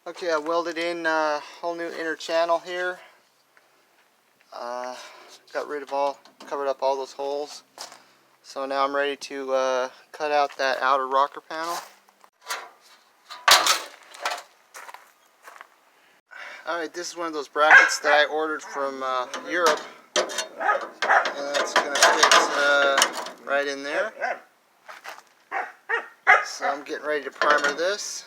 Okay, I welded in a whole new inner channel here. Covered up all those holes. So now I'm ready to cut out that outer rocker panel. Alright, this is one of those brackets that I ordered from Europe. And that's going to fit right in there. So I'm getting ready to primer this.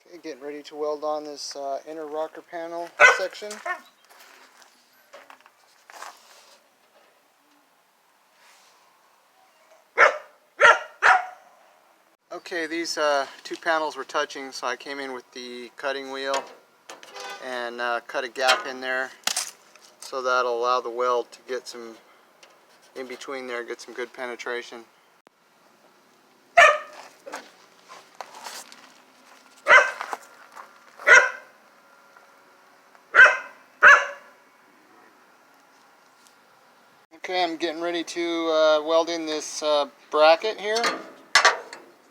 Okay, getting ready to weld on this inner rocker panel section. Okay, these two panels were touching, so I came in with the cutting wheel and cut a gap in there, so that'll allow the weld to get some in between there, get some good penetration. Okay, I'm getting ready to weld in this bracket here.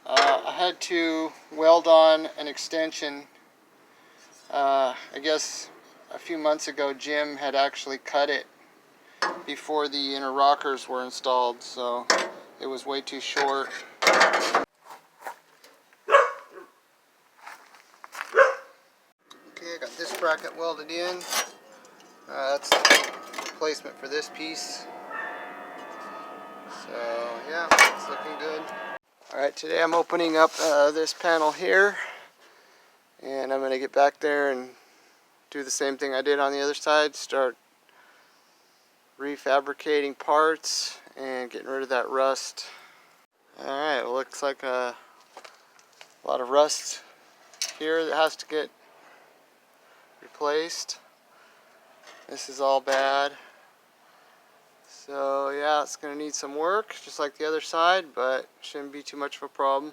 I had to weld on an extension. I guess a few months ago Jim had actually cut it before the inner rockers were installed, so it was way too short. Okay, I got this bracket welded in. That's the replacement for this piece. So yeah, it's looking good. Alright, today I'm opening up this panel here, and I'm going to get back there and do the same thing I did on the other side. Start refabricating parts and getting rid of that rust. Alright, well, looks like a lot of rust here that has to get replaced. This is all bad. So yeah, it's going to need some work, just like the other side, but shouldn't be too much of a problem.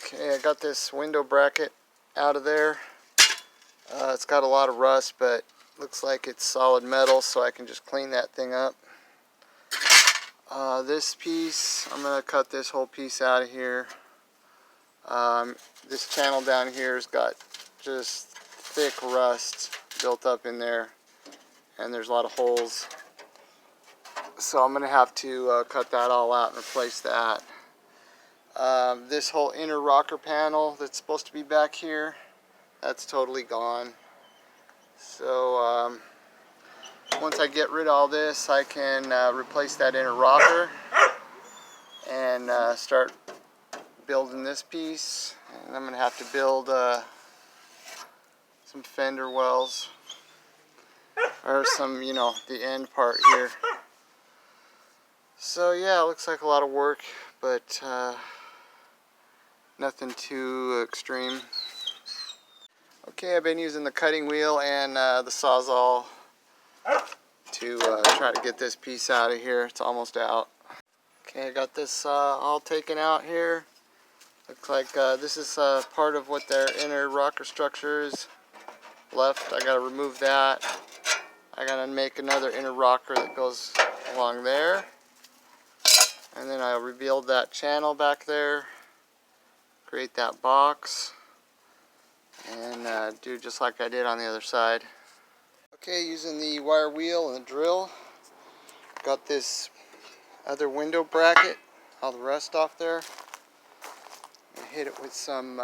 Okay, I got this window bracket out of there. It's got a lot of rust, but looks like it's solid metal, so I can just clean that thing up. This piece, I'm going to cut this whole piece out of here. This channel down here has got just thick rust built up in there, and there's a lot of holes. So I'm going to have to cut that all out and replace that. This whole inner rocker panel that's supposed to be back here, that's totally gone. So once I get rid of all this, I can replace that inner rocker and start building this piece. And I'm going to have to build some fender wells, or some, the end part here. So yeah, it looks like a lot of work, but nothing too extreme. Okay, I've been using the cutting wheel and the Sawzall to try to get this piece out of here. It's almost out. Okay, I got this all taken out here. Looks like this is part of what their inner rocker structure is left. I gotta remove that. I gotta make another inner rocker that goes along there. And then I'll rebuild that channel back there, create that box, and do just like I did on the other side. Okay, using the wire wheel and the drill, got this other window bracket, all the rust off there. I hit it with some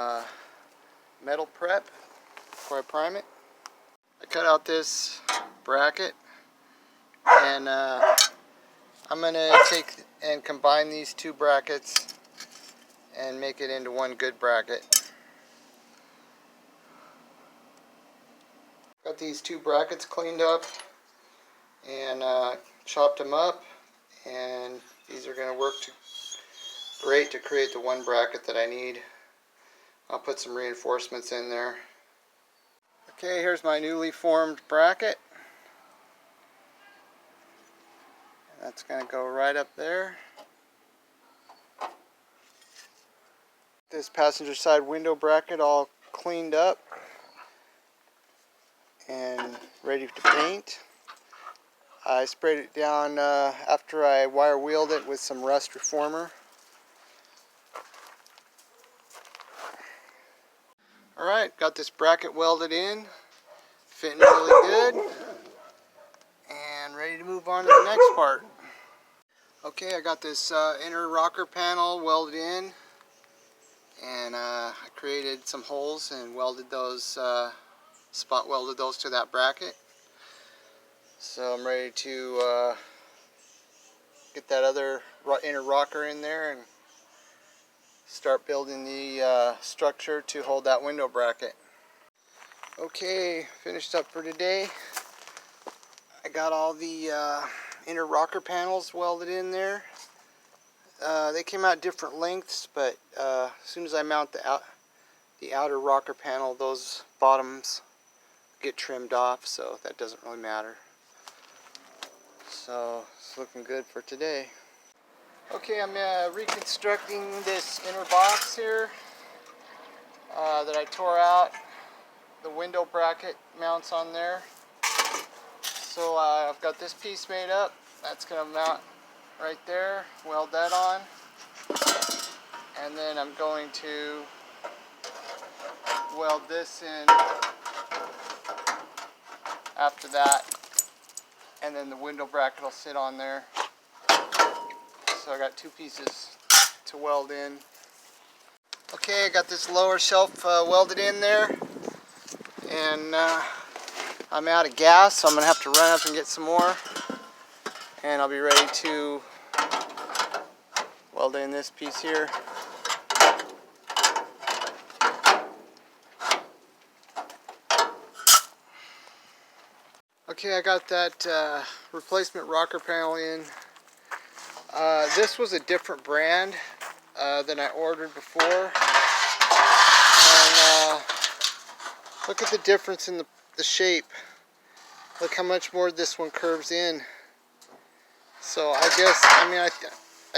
metal prep before I prime it. I cut out this bracket, and I'm going to take and combine these two brackets and make it into one good bracket. Got these two brackets cleaned up and chopped them up, and these are going to work great to create the one bracket that I need. I'll put some reinforcements in there. Okay, here's my newly formed bracket. That's going to go right up there. This passenger side window bracket all cleaned up and ready to paint. I sprayed it down after I wire wheeled it with some rust reformer. Alright, got this bracket welded in, fitting really good, and ready to move on to the next part. Okay, I got this inner rocker panel welded in, and I created some holes and welded those, spot welded those to that bracket. So I'm ready to get that other inner rocker in there and start building the structure to hold that window bracket. Okay, finished up for today. I got all the inner rocker panels welded in there. They came out different lengths, but as soon as I mount the outer rocker panel, those bottoms get trimmed off, so that doesn't really matter. So it's looking good for today. Okay, I'm reconstructing this inner box here that I tore out. The window bracket mounts on there. So I've got this piece made up. That's going to mount right there. Weld that on. And then I'm going to weld this in after that. And then the window bracket will sit on there. So I got two pieces to weld in. Okay, I got this lower shelf welded in there, and I'm out of gas, so I'm going to have to run up and get some more, and I'll be ready to weld in this piece here. Okay, I got that replacement rocker panel in. This was a different brand than I ordered before. And look at the difference in the shape. Look how much more this one curves in. So I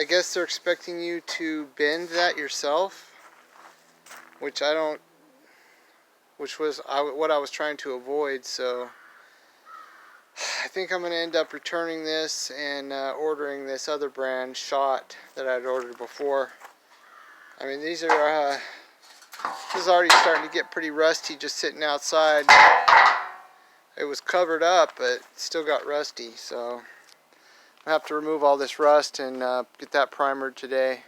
guess they're expecting you to bend that yourself, which was what I was trying to avoid. So I think I'm going to end up returning this and ordering this other brand shot that I'd ordered before. I mean, this is already starting to get pretty rusty just sitting outside. It was covered up, but still got rusty, so I have to remove all this rust and get that primered today.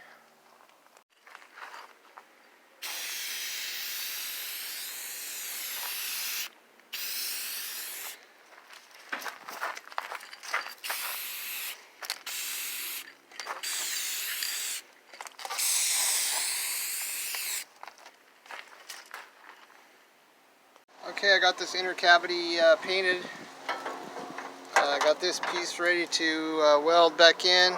Okay, I got this inner cavity painted. I got this piece ready to weld back in.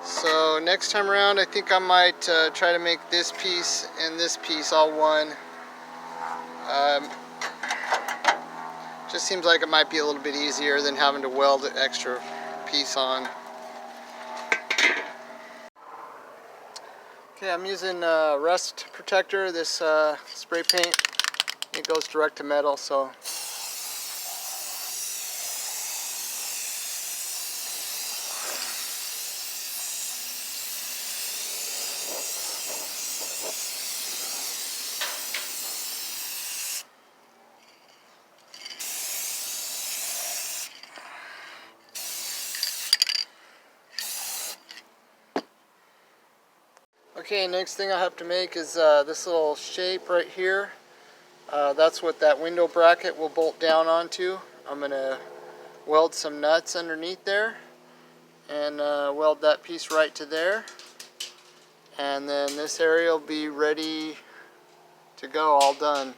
So next time around, I think I might try to make this piece and this piece all one. Just seems like it might be a little bit easier than having to weld an extra piece on. Okay, I'm using rust protector, this spray paint. It goes direct to metal, so okay, next thing I have to make is this little shape right here. That's what that window bracket will bolt down onto. I'm going to weld some nuts underneath there and weld that piece right to there. And then this area will be ready to go, all done.